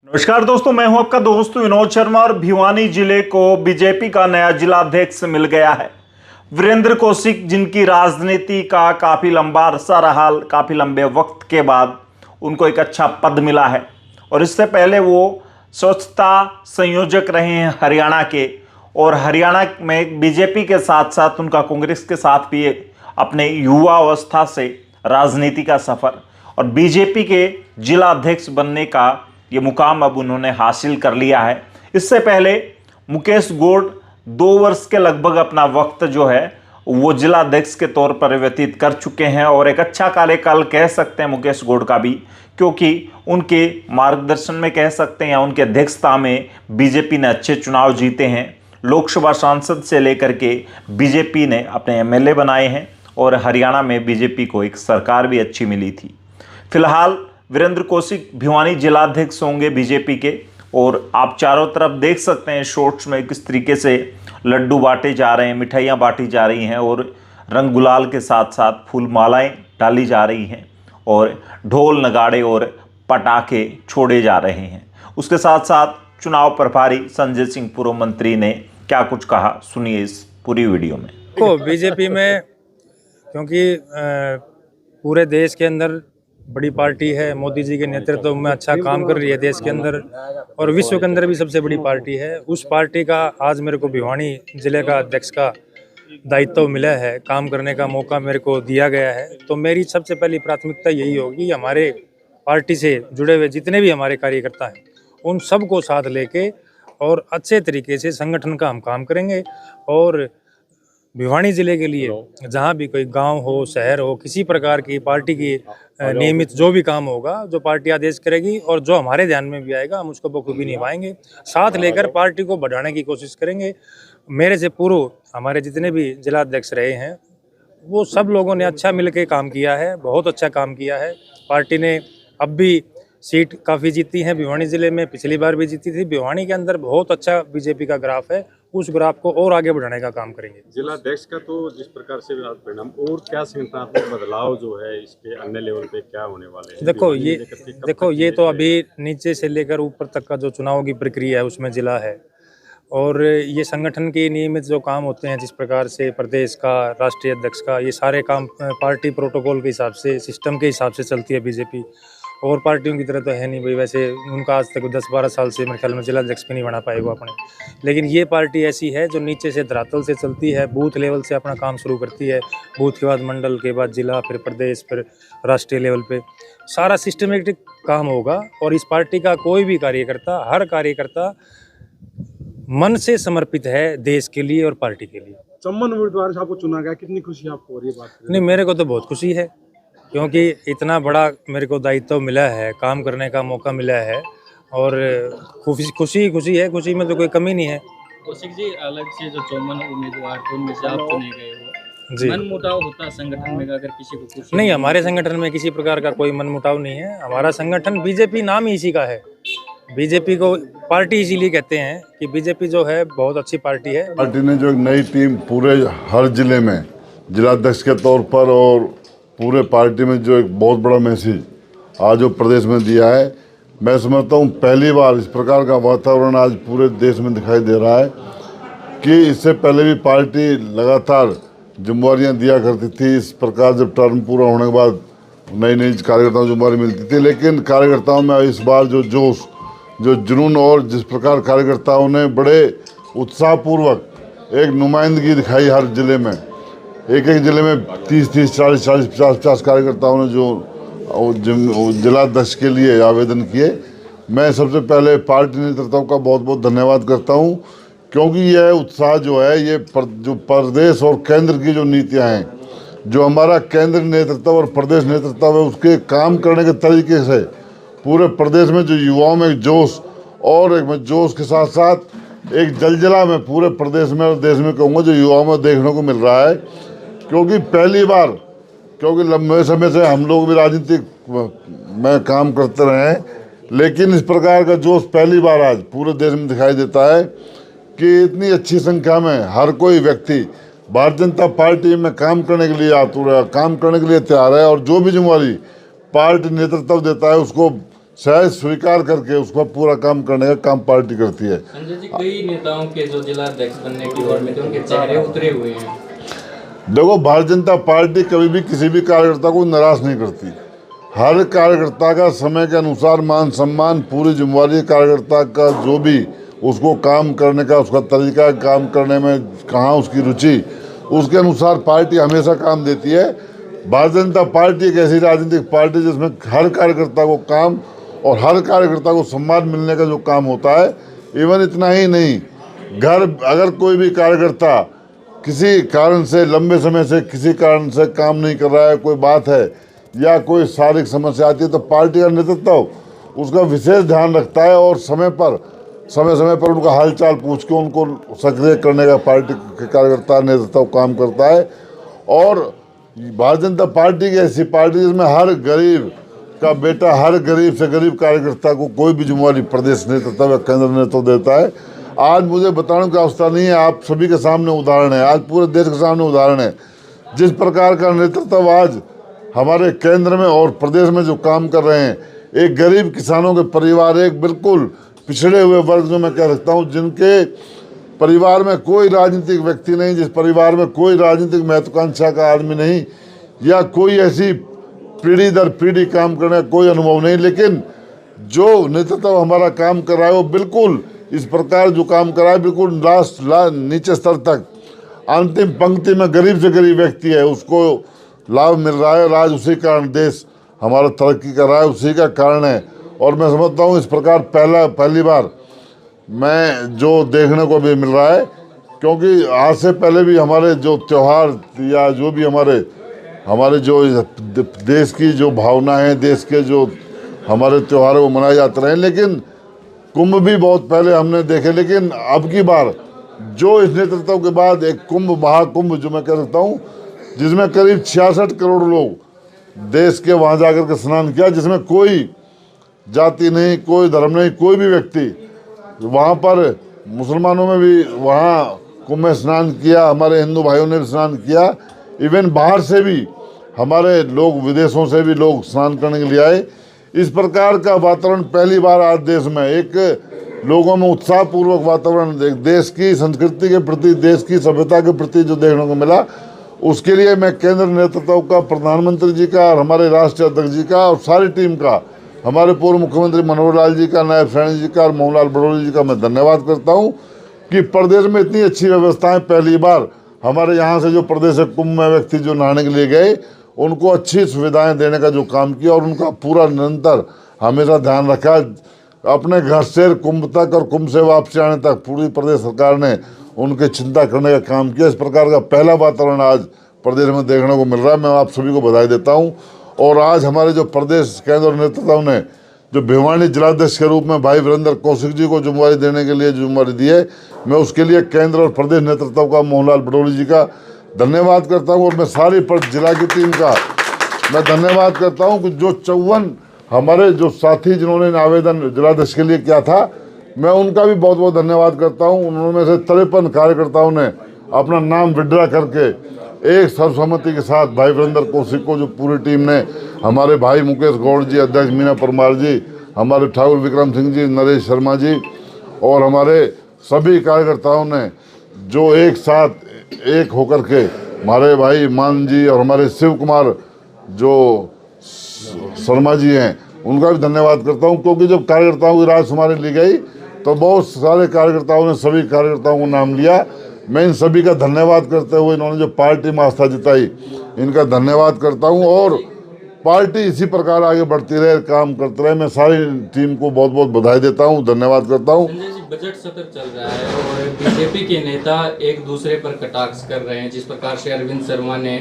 नमस्कार दोस्तों, मैं हूं आपका दोस्त विनोद शर्मा और भिवानी जिले को बीजेपी का नया जिला अध्यक्ष मिल गया है। वीरेंद्र कौशिक, जिनकी राजनीति का काफी लंबा अरसा रहा, काफी लंबे वक्त के बाद उनको एक अच्छा पद मिला है और इससे पहले वो स्वच्छता संयोजक रहे हैं हरियाणा के। और हरियाणा में बीजेपी के साथ साथ उनका कांग्रेस के साथ भी अपने युवा अवस्था से राजनीति का सफर और बीजेपी के जिला अध्यक्ष बनने का ये मुकाम अब उन्होंने हासिल कर लिया है। इससे पहले मुकेश गौड़ 2 वर्ष के लगभग अपना वक्त जो है वो जिला अध्यक्ष के तौर पर व्यतीत कर चुके हैं और एक अच्छा कार्यकाल कह सकते हैं मुकेश गौड़ का भी, क्योंकि उनके मार्गदर्शन में कह सकते हैं या उनकी अध्यक्षता में बीजेपी ने अच्छे चुनाव जीते हैं। लोकसभा सांसद से लेकर के बीजेपी ने अपने एमएलए बनाए हैं और हरियाणा में बीजेपी को एक सरकार भी अच्छी मिली थी। फिलहाल वीरेंद्र कौशिक भिवानी जिलाध्यक्ष होंगे बीजेपी के और आप चारों तरफ देख सकते हैं शॉर्ट्स में किस तरीके से लड्डू बांटे जा रहे हैं, मिठाइयाँ बांटी जा रही हैं और रंग गुलाल के साथ साथ फूल मालाएँ डाली जा रही हैं और ढोल नगाड़े और पटाखे छोड़े जा रहे हैं। उसके साथ साथ चुनाव प्रभारी संजय सिंह पूर्व मंत्री ने क्या कुछ कहा, सुनिए इस पूरी वीडियो में। को बीजेपी में क्योंकि पूरे देश के अंदर बड़ी पार्टी है, मोदी जी के नेतृत्व में अच्छा काम कर रही है देश के अंदर और विश्व के अंदर भी सबसे बड़ी पार्टी है। उस पार्टी का आज मेरे को भिवानी जिले का अध्यक्ष का दायित्व मिला है, काम करने का मौका मेरे को दिया गया है। तो मेरी सबसे पहली प्राथमिकता यही होगी, हमारे पार्टी से जुड़े हुए जितने भी हमारे कार्यकर्ता हैं उन सबको साथ लेके और अच्छे तरीके से संगठन का हम काम करेंगे। और भिवानी जिले के लिए जहाँ भी कोई गांव हो, शहर हो, किसी प्रकार की पार्टी की नियमित जो भी काम होगा, जो पार्टी आदेश करेगी और जो हमारे ध्यान में भी आएगा हम उसको बखूबी निभाएंगे, साथ लेकर पार्टी को बढ़ाने की कोशिश करेंगे। मेरे से पूर्व हमारे जितने भी जिला अध्यक्ष रहे हैं वो सब लोगों ने अच्छा मिलकर काम किया है, बहुत अच्छा काम किया है। पार्टी ने अब भी सीट काफ़ी जीती हैं भिवानी जिले में, पिछली बार भी जीती थी। भिवानी के अंदर बहुत अच्छा बीजेपी का ग्राफ है, उस ग्राफ को और आगे बढ़ाने का काम करेंगे। जिला अध्यक्ष का तो जिस प्रकार से परिणाम और क्या संगठनात्मक बदलाव जो है इसके अन्य लेवल पे क्या होने वाले हैं? देखो ये तो अभी नीचे से लेकर ऊपर तक का जो चुनाव की प्रक्रिया है उसमें जिला है और ये संगठन के नियमित जो काम होते हैं, जिस प्रकार से प्रदेश का, राष्ट्रीय अध्यक्ष का, ये सारे काम पार्टी प्रोटोकॉल के हिसाब से, सिस्टम के हिसाब से चलती है बीजेपी। और पार्टियों की तरह तो है नहीं भाई, वैसे उनका आज तक 10-12 साल से मेरे ख्याल में जिला अध्यक्ष भी नहीं बना पाएगा अपने। लेकिन ये पार्टी ऐसी है जो नीचे से धरातल से चलती है, बूथ लेवल से अपना काम शुरू करती है, बूथ के बाद मंडल के बाद जिला, फिर प्रदेश, फिर राष्ट्रीय लेवल पे सारा सिस्टमेटिक काम होगा। और इस पार्टी का कोई भी कार्यकर्ता, हर कार्यकर्ता मन से समर्पित है देश के लिए और पार्टी के लिए। सम्मान उम्मीदवार से आपको चुना गया, कितनी खुशी आपको हो रही है? बात नहीं, मेरे को तो बहुत खुशी है क्योंकि इतना बड़ा मेरे को दायित्व मिला है, काम करने का मौका मिला है और खुशी है। खुशी में तो कोई कमी नहीं है। कौशिक जी, अलग से जो 54 उम्मीदवार थे उनमें से आप चुने गए हो, मनमुटाव होता संगठन में अगर किसी को कुछ नहीं? हमारे संगठन में किसी प्रकार का कोई मनमुटाव नहीं है। हमारा संगठन बीजेपी नाम ही इसी का है। बीजेपी को पार्टी इसीलिए कहते हैं कि बीजेपी जो है बहुत अच्छी पार्टी है। पार्टी ने जो एक नई टीम पूरे हर जिले में जिलाध्यक्ष के तौर पर और पूरे पार्टी में जो एक बहुत बड़ा मैसेज आज जो प्रदेश में दिया है, मैं समझता हूँ पहली बार इस प्रकार का वातावरण आज पूरे देश में दिखाई दे रहा है कि इससे पहले भी पार्टी लगातार जिम्मेवारियाँ दिया करती थी। इस प्रकार जब टर्म पूरा होने के बाद नई नई कार्यकर्ताओं को जिम्मेवारी मिलती थी, लेकिन कार्यकर्ताओं में इस बार जो जोश, जो जुनून और जिस प्रकार कार्यकर्ताओं ने बड़े उत्साहपूर्वक एक नुमाइंदगी दिखाई हर जिले में, एक जिले में 30-30, 40-40, 50-50 कार्यकर्ताओं ने जो जिलाध्यक्ष के लिए आवेदन किए। मैं सबसे पहले पार्टी नेतृत्व का बहुत बहुत धन्यवाद करता हूं, क्योंकि यह उत्साह जो है ये जो प्रदेश और केंद्र की जो नीतियां हैं, जो हमारा केंद्र नेतृत्व और प्रदेश नेतृत्व है, उसके काम करने के तरीके से पूरे प्रदेश में जो युवाओं में एक जोश और एक जोश के साथ साथ एक जलजला में पूरे प्रदेश में और देश में कहूँगा जो युवाओं में देखने को मिल रहा है। क्योंकि पहली बार, क्योंकि लंबे समय से हम लोग भी राजनीतिक में काम करते रहे हैं, लेकिन इस प्रकार का जोश पहली बार आज पूरे देश में दिखाई देता है कि इतनी अच्छी संख्या में हर कोई व्यक्ति भारतीय जनता पार्टी में काम करने के लिए आतुर है, काम करने के लिए तैयार है और जो भी जिम्मेवारी पार्टी नेतृत्व देता है उसको सहज स्वीकार करके उसका पूरा काम करने का काम पार्टी करती है। संजय जी, कई नेताओं के जो जिला अध्यक्ष बनने की ओर में थे उनके चेहरे उतरे हुए हैं। देखो, भारतीय जनता पार्टी कभी भी किसी भी कार्यकर्ता को निराश नहीं करती। हर कार्यकर्ता का समय के अनुसार मान सम्मान, पूरी जिम्मेवारी कार्यकर्ता का जो भी उसको काम करने का उसका तरीका, काम करने में कहाँ उसकी रुचि, उसके अनुसार पार्टी हमेशा काम देती है। भारतीय जनता पार्टी एक ऐसी राजनीतिक पार्टी जिसमें हर कार्यकर्ता को काम और हर कार्यकर्ता को सम्मान मिलने का जो काम होता है। इवन इतना ही नहीं, घर अगर कोई भी कार्यकर्ता किसी कारण से लंबे समय से किसी कारण से काम नहीं कर रहा है, कोई बात है या कोई शारीरिक समस्या आती है, तो पार्टी का नेतृत्व उसका विशेष ध्यान रखता है और समय समय पर उनका हालचाल पूछ के उनको सक्रिय करने का पार्टी के कार्यकर्ता नेतृत्व काम करता है। और भारतीय जनता पार्टी की ऐसी पार्टी जिसमें हर गरीब का बेटा, हर गरीब से गरीब कार्यकर्ता को कोई भी जिम्मेवारी प्रदेश नेतृत्व या केंद्र नेतृत्व देता है। आज मुझे बताने की आवश्यकता नहीं है, आप सभी के सामने उदाहरण है, आज पूरे देश के सामने उदाहरण है। जिस प्रकार का नेतृत्व आज हमारे केंद्र में और प्रदेश में जो काम कर रहे हैं, एक गरीब किसानों के परिवार, एक बिल्कुल पिछड़े हुए वर्ग जो मैं कह सकता हूँ, जिनके परिवार में कोई राजनीतिक व्यक्ति नहीं, जिस परिवार में कोई राजनीतिक महत्वाकांक्षा का आदमी नहीं या कोई ऐसी पीढ़ी दर पीढ़ी काम करने का कोई अनुभव नहीं, लेकिन जो नेतृत्व हमारा काम कर रहा है वो बिल्कुल इस प्रकार जो काम कर रहा है, बिल्कुल नीचे स्तर तक अंतिम पंक्ति में गरीब से गरीब व्यक्ति है उसको लाभ मिल रहा है। आज उसी कारण देश हमारा तरक्की कर रहा है, उसी का कारण है। और मैं समझता हूँ इस प्रकार पहली बार मैं जो देखने को भी मिल रहा है, क्योंकि आज से पहले भी हमारे जो त्यौहार या जो भी हमारे जो देश की जो भावना है, देश के जो हमारे त्यौहार वो मनाए जाते रहे, लेकिन कुंभ भी बहुत पहले हमने देखे। लेकिन अब की बार जो इस नेतृत्व के बाद एक कुंभ, महाकुंभ जो मैं कह सकता हूँ, जिसमें करीब 66 करोड़ लोग देश के वहाँ जाकर के स्नान किया, जिसमें कोई जाति नहीं, कोई धर्म नहीं, कोई भी व्यक्ति वहाँ पर, मुसलमानों में भी वहाँ कुंभ में स्नान किया, हमारे हिंदू भाइयों ने भी स्नान किया, इवन बाहर से भी हमारे लोग, विदेशों से भी लोग स्नान करने के लिए आए। इस प्रकार का वातावरण पहली बार आज देश में एक लोगों में उत्साहपूर्वक वातावरण, देश की संस्कृति के प्रति, देश की सभ्यता के प्रति जो देखने को मिला, उसके लिए मैं केंद्र नेतृत्व का, प्रधानमंत्री जी का और हमारे राष्ट्रीय अध्यक्ष जी का और सारी टीम का, हमारे पूर्व मुख्यमंत्री मनोहर लाल जी का, नायब सैनी जी का और मोहनलाल बड़ौली जी का मैं धन्यवाद करता हूँ कि प्रदेश में इतनी अच्छी व्यवस्थाएं पहली बार हमारे यहाँ से जो प्रदेश से कुंभ में व्यक्ति जो नहाने के लिए गए, उनको अच्छी सुविधाएं देने का जो काम किया और उनका पूरा निरंतर हमेशा ध्यान रखा। अपने घर से कुंभ तक और कुंभ से वापसी आने तक पूरी प्रदेश सरकार ने उनकी चिंता करने का काम किया। इस प्रकार का पहला वातावरण आज प्रदेश में देखने को मिल रहा है। मैं आप सभी को बधाई देता हूँ। और आज हमारे जो प्रदेश केंद्र नेतृत्व ने जो भिवानी जिलाध्यक्ष के रूप में भाई वीरेंद्र कौशिक जी को जिम्मेवारी देने के लिए जिम्मेवारी दी है, मैं उसके लिए केंद्र और प्रदेश नेतृत्व का, मोहनलाल बड़ौली जी का धन्यवाद करता हूं। और मैं सारी जिला की टीम का मैं धन्यवाद करता हूं कि जो 54 हमारे जो साथी जिन्होंने आवेदन जिलाध्यक्ष के लिए किया था, मैं उनका भी बहुत बहुत धन्यवाद करता हूं। उनमें से 53 कार्यकर्ताओं ने अपना नाम विड्रा करके एक सर्वसम्मति के साथ भाई वीरेंद्र कौशिक को, जो पूरी टीम ने, हमारे भाई मुकेश गौड़ जी, अध्यक्ष मीना परमार जी, हमारे ठाकुर विक्रम सिंह जी, नरेश शर्मा जी और हमारे सभी कार्यकर्ताओं ने जो एक साथ एक होकर के, हमारे भाई मान जी और हमारे शिव कुमार जो शर्मा जी हैं, उनका भी धन्यवाद करता हूं। क्योंकि जब कार्यकर्ताओं की राजकुमारी ली गई तो बहुत सारे कार्यकर्ताओं ने सभी कार्यकर्ताओं को नाम लिया। मैं इन सभी का धन्यवाद करते हुए, इन्होंने जो पार्टी में आस्था जताई, इनका धन्यवाद करता हूं। और पार्टी इसी प्रकार आगे बढ़ती रहे, काम करते रहे। मैं सारी टीम को बहुत बहुत बधाई देता हूं, धन्यवाद करता हूं। संजय जी, बजट सत्र चल रहा है और बीजेपी के नेता एक दूसरे पर कटाक्ष कर रहे हैं। जिस प्रकार से अरविंद शर्मा ने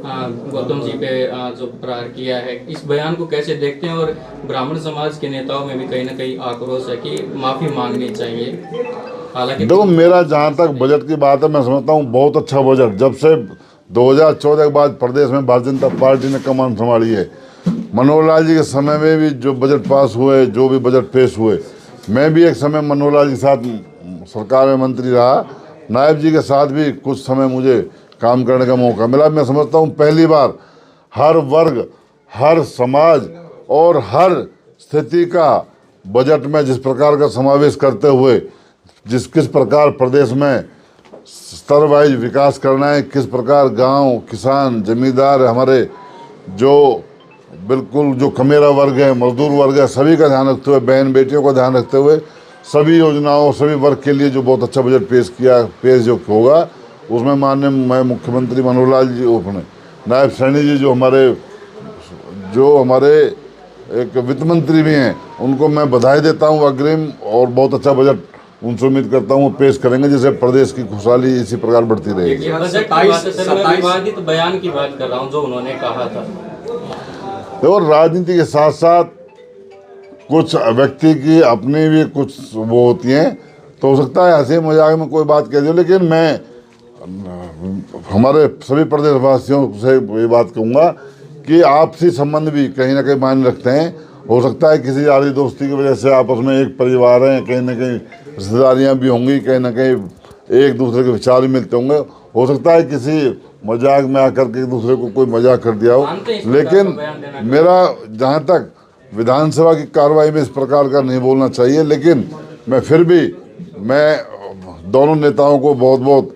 गौतम जी पे जो प्रहार किया है, इस बयान को कैसे देखते हैं? और ब्राह्मण समाज के नेताओं में भी कहीं ना कहीं आक्रोश है कि माफ़ी मांगनी चाहिए। हालांकि देखो, मेरा जहाँ तक बजट की बात है, मैं समझता हूँ बहुत अच्छा बजट। जब से 2014 के बाद प्रदेश में भारतीय जनता पार्टी ने कमान संभाली है, मनोहर लाल जी के समय में भी जो बजट पास हुए, जो भी बजट पेश हुए, मैं भी एक समय मनोहर लाल जी के साथ सरकार में मंत्री रहा, नायब जी के साथ भी कुछ समय मुझे काम करने का मौका मिला। मैं समझता हूँ पहली बार हर वर्ग, हर समाज और हर स्थिति का बजट में जिस प्रकार का समावेश करते हुए किस प्रकार प्रदेश में स्तर वाइज विकास करना है, किस प्रकार गांव, किसान, जमींदार, हमारे जो बिल्कुल जो कमेरा वर्ग है, मजदूर वर्ग है, सभी का ध्यान रखते हुए, बहन बेटियों का ध्यान रखते हुए सभी योजनाओं, सभी वर्ग के लिए जो बहुत अच्छा बजट पेश जो होगा, उसमें माननीय मुख्यमंत्री मनोहर लाल जी, अपने नायब सैनी जी जो हमारे एक वित्त मंत्री भी हैं, उनको मैं बधाई देता हूं अग्रिम, और बहुत अच्छा बजट उनसे उम्मीद करता हूं वो पेश करेंगे, जिससे प्रदेश की खुशहाली इसी प्रकार बढ़ती रहेगी। ये बजट की बात है सर, मैं विवादित बयान की बात कर रहा हूं जो उन्होंने कहा था। देखो, राजनीति के साथ साथ कुछ व्यक्ति की अपनी भी कुछ वो होती हैं, तो हो सकता है हंसी मजाक में कोई बात कह दी, लेकिन मैं हमारे सभी प्रदेशवासियों से ये बात कहूँगा कि आपसी संबंध भी कहीं ना कहीं मायने रखते हैं। हो सकता है किसी यारी दोस्ती की वजह से आपस में एक परिवार है, कहीं ना कहीं रिश्तेदारियाँ भी होंगी, कहीं ना कहीं एक दूसरे के विचार भी मिलते होंगे। हो सकता है किसी मजाक में आकर के एक दूसरे को कोई मजाक कर दिया हो, लेकिन मेरा जहाँ तक विधानसभा की कार्रवाई में इस प्रकार का नहीं बोलना चाहिए, लेकिन मैं फिर भी दोनों नेताओं को बहुत बहुत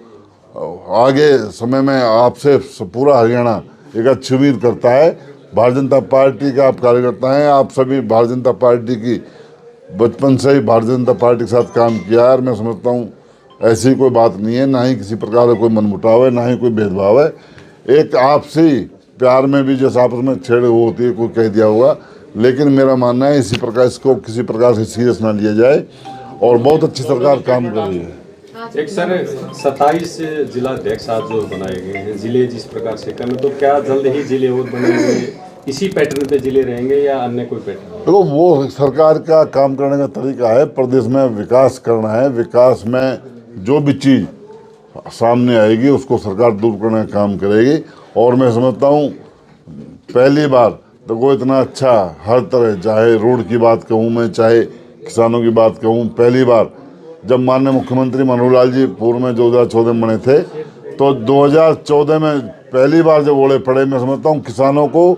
आगे समय में आपसे पूरा हरियाणा एक अच्छी उम्मीद करता है। भारतीय जनता पार्टी का आप कार्यकर्ता हैं, आप सभी भारतीय जनता पार्टी की बचपन से ही भारतीय जनता पार्टी के साथ काम किया है, और मैं समझता हूँ ऐसी कोई बात नहीं है, ना ही किसी प्रकार का कोई मनमुटाव है, ना ही कोई भेदभाव है। एक आपसी प्यार में भी जैसे आपस में छेड़ होती है, कोई कह दिया होगा, लेकिन मेरा मानना है इसी प्रकार इसको किसी प्रकार से सीरियस ना लिया जाए, और बहुत अच्छी सरकार काम कर रही है। एक सर 27 जिलाध्यक्ष आज जो बनाए गए हैं, जिले जिस प्रकार से करना, तो क्या जल्द ही जिले और बनेंगे, इसी पैटर्न पे जिले रहेंगे या अन्य कोई पैटर्न? देखो, वो सरकार का काम करने का तरीका है, प्रदेश में विकास करना है, विकास में जो भी चीज़ सामने आएगी उसको सरकार दूर करने का काम करेगी। और मैं समझता हूँ पहली बार तो वो इतना अच्छा हर तरह, चाहे रोड की बात कहूँ मैं, चाहे किसानों की बात कहूँ, पहली बार जब माननीय मुख्यमंत्री मनोहर लाल जी पूर्व में 2014 में बने थे, तो 2014 में पहली बार जब ओले पड़े, मैं समझता हूँ किसानों को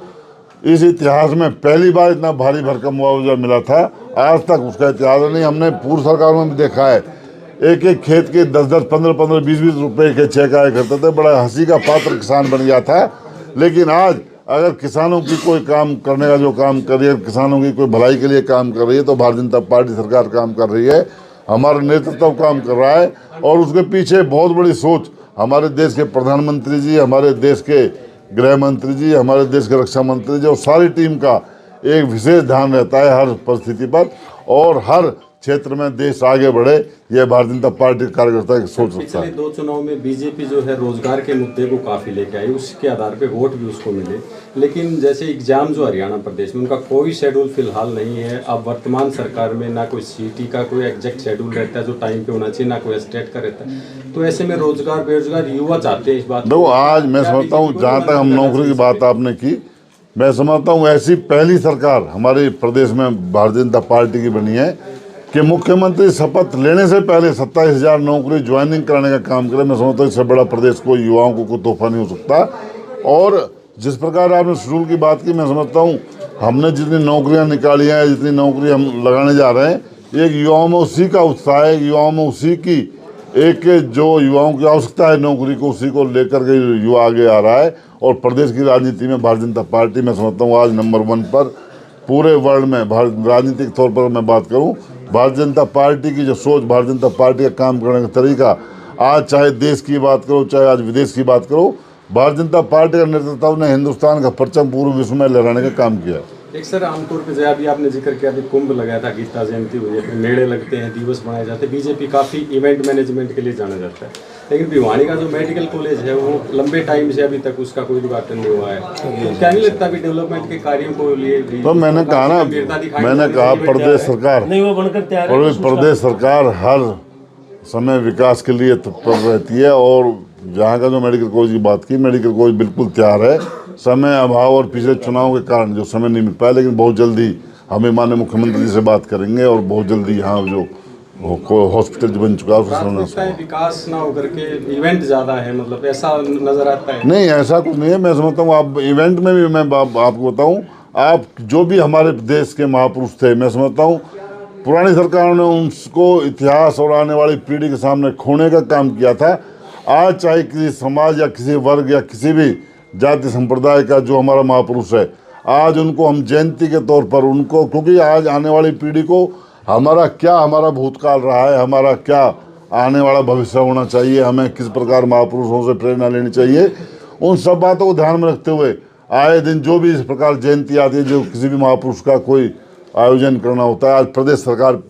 इस इतिहास में पहली बार इतना भारी भरकम मुआवजा मिला था। आज तक उसका इतिहास नहीं, हमने पूर्व सरकार में भी देखा है, एक एक खेत के 10-10, 15-15, 20-20 रुपए के चेक आया करते थे, बड़ा हंसी का पात्र किसान बन गया था। लेकिन आज अगर किसानों की कोई काम करने का जो काम कर रही है, किसानों की कोई भलाई के लिए काम कर रही है, तो भारतीय जनता पार्टी सरकार काम कर रही है, हमारा नेतृत्व काम कर रहा है, और उसके पीछे बहुत बड़ी सोच हमारे देश के प्रधानमंत्री जी, हमारे देश के गृह मंत्री जी, हमारे देश के रक्षा मंत्री जी और सारी टीम का एक विशेष ध्यान रहता है हर परिस्थिति पर, और हर क्षेत्र में देश आगे बढ़े, यह भारतीय जनता पार्टी कार्यकर्ता की सोच रखता है। 2 चुनाव में बीजेपी जो है रोजगार के मुद्दे को काफी लेके आई, उसके आधार पे वोट भी उसको मिले, लेकिन जैसे एग्जाम जो हरियाणा प्रदेश में उनका कोई शेड्यूल फिलहाल नहीं है। अब वर्तमान सरकार में ना कोई सिटी का कोई एग्जैक्ट शेड्यूल रहता है जो टाइम पे होना चाहिए, ना कोई स्टेट का रहता है, तो ऐसे में रोजगार बेरोजगार युवा चाहते हैं इस बात। देखो, आज मैं समझता हूँ जहाँ तक हम नौकरी की बात आपने की, मैं समझता हूँ ऐसी पहली सरकार हमारे प्रदेश में भारतीय जनता पार्टी की बनी है कि मुख्यमंत्री शपथ लेने से पहले 27,000 नौकरी ज्वाइनिंग कराने का काम करे। मैं समझता हूँ इससे बड़ा प्रदेश को, युवाओं को कोई तोहफा नहीं हो सकता। और जिस प्रकार आपने शेड्यूल की बात की, मैं समझता हूँ हमने जितनी नौकरियाँ निकाली हैं, जितनी नौकरी हम लगाने जा रहे हैं, एक युवाओं में उसी का उत्साह है, युवाओं में उसी की एक जो युवाओं की आवश्यकता है नौकरी को, उसी को लेकर के युवा आगे आ रहा है। और प्रदेश की राजनीति में भारतीय जनता पार्टी, मैं समझता हूँ आज नंबर 1 पर पूरे वर्ल्ड में। राजनीतिक तौर पर मैं बात करूँ, भारतीय जनता पार्टी की जो सोच, भारतीय जनता पार्टी का काम करने का तरीका, आज चाहे देश की बात करो, चाहे आज विदेश की बात करो, भारतीय जनता पार्टी का नेतृत्व ने हिंदुस्तान का परचम पूरे विश्व में लहराने का काम किया। एक सर आमतौर पे जैसे अभी आपने जिक्र किया, अभी कुंभ लगाया था, गीता जयंती हुई है, फिर मेले लगते हैं, दिवस बनाए जाते हैं, बीजेपी काफ़ी इवेंट मैनेजमेंट के लिए जाना जाता है, लेकिन भिवानी का जो मेडिकल कॉलेज है वो लंबे टाइम से अभी तक उसका कोई उद्घाटन नहीं हुआ है, तो क्या नहीं लगता अभी डेवलपमेंट के कार्यों को लिए? तो मैंने कहा ना, मैंने कहा प्रदेश सरकार हर समय विकास के लिए तत्पर रहती है। और जहाँ का जो मेडिकल कॉलेज की बात की, मेडिकल कॉलेज बिल्कुल तैयार है। समय अभाव और पिछले चुनाव के कारण जो समय नहीं मिल पाया, लेकिन बहुत जल्दी हम माननीय मुख्यमंत्री जी से बात करेंगे, और बहुत जल्दी यहाँ जो हॉस्पिटल जो बन चुका है उसका विकास ना होकर के इवेंट ज़्यादा है, मतलब ऐसा नज़र आता है? नहीं, ऐसा कुछ नहीं है। मैं समझता हूँ आप इवेंट में भी, मैं आपको बताऊँ, आप जो भी हमारे देश के महापुरुष थे, मैं समझता हूँ पुरानी सरकारों ने उनको इतिहास और आने वाली पीढ़ी के सामने खोने का काम किया था। आज चाहे किसी समाज या किसी वर्ग या किसी भी जाति संप्रदाय का जो हमारा महापुरुष है, आज उनको हम जयंती के तौर पर उनको, क्योंकि आज आने वाली पीढ़ी को हमारा भूतकाल रहा है, हमारा क्या आने वाला भविष्य होना चाहिए, हमें किस प्रकार महापुरुषों से प्रेरणा लेनी चाहिए, उन सब बातों को ध्यान में रखते हुए आए दिन जो भी इस प्रकार जयंती आती है, जो किसी भी महापुरुष का कोई आयोजन करना होता है, आज प्रदेश सरकार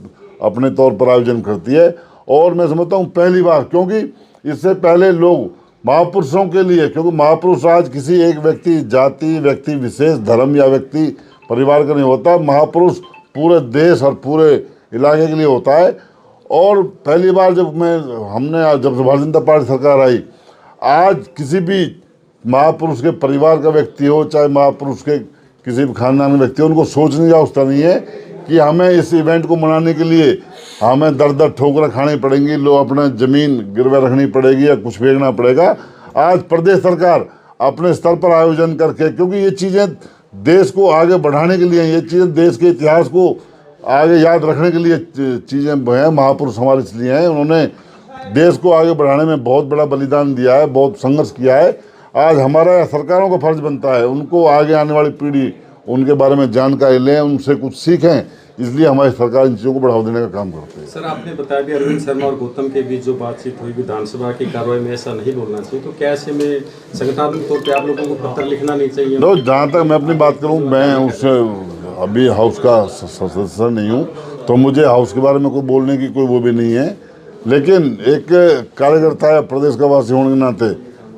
अपने तौर पर आयोजन करती है। और मैं समझता हूँ पहली बार, क्योंकि इससे पहले लोग महापुरुषों के लिए, क्योंकि महापुरुष आज किसी एक व्यक्ति, जाति, व्यक्ति विशेष, धर्म या व्यक्ति परिवार का नहीं होता, महापुरुष पूरे देश और पूरे इलाके के लिए होता है। और पहली बार जब से भारतीय जनता पार्टी सरकार आई, आज किसी भी महापुरुष के परिवार का व्यक्ति हो, चाहे महापुरुष के किसी भी खानदान का व्यक्ति हो, उनको सोचने की आवश्यकता नहीं है कि हमें इस इवेंट को मनाने के लिए हमें दर दर ठोकरें खानी पड़ेंगी, लोग अपना ज़मीन गिरवे रखनी पड़ेगी या कुछ फेंकना पड़ेगा। आज प्रदेश सरकार अपने स्तर पर आयोजन करके, क्योंकि ये चीज़ें देश को आगे बढ़ाने के लिए, ये चीज़ें देश के इतिहास को आगे याद रखने के लिए चीज़ें हैं। महापुरुष हमारे इसलिए हैं, उन्होंने देश को आगे बढ़ाने में बहुत बड़ा बलिदान दिया है, बहुत संघर्ष किया है। आज हमारा सरकारों का फर्ज बनता है उनको आगे आने वाली पीढ़ी उनके बारे में जानकारी लें, उनसे कुछ सीखें, इसलिए हमारी सरकार इन चीज़ों को बढ़ावा देने का काम करती है। सर, आपने बताया भी अरविंद शर्मा और गौतम के बीच जो बातचीत हुई विधानसभा की कार्रवाई में, ऐसा नहीं बोलना चाहिए, तो क्या ऐसे में संगठनात्मक तौर पे आप लोगों को पत्र लिखना नहीं चाहिए? तो जहाँ तक मैं अपनी बात करूँ, मैं उससे अभी हाउस का सदस्य नहीं हूँ, तो मुझे हाउस के बारे में कोई बोलने की कोई वो भी नहीं है। लेकिन एक कार्यकर्ता है, प्रदेश का वासी होने के नाते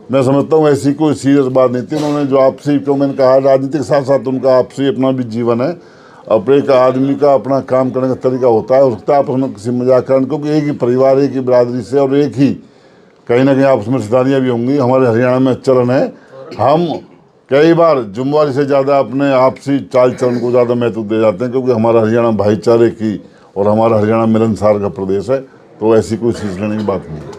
मैं समझता हूँ ऐसी कोई सीरियस बात नहीं थी। उन्होंने जो आपसी, क्यों मैंने कहा राजनीति के साथ साथ उनका आपसी अपना भी जीवन है, अपने एक आदमी का अपना काम करने का तरीका होता है। हो सकता है आपस में किसी मजाक कारण, क्योंकि एक ही परिवार, एक ही बिरादरी से और एक ही कहीं ना कहीं आपस में रिश्तेदारियाँ भी होंगी। हमारे हरियाणा में चलन है, हम कई बार जुम्मेवारी से ज़्यादा अपने आपसी चाल चलन को ज़्यादा महत्व दे जाते हैं, क्योंकि हमारा हरियाणा भाईचारे की और हमारा हरियाणा मिलनसार का प्रदेश है। तो ऐसी कोई चीज़ लेने की बात नहीं है।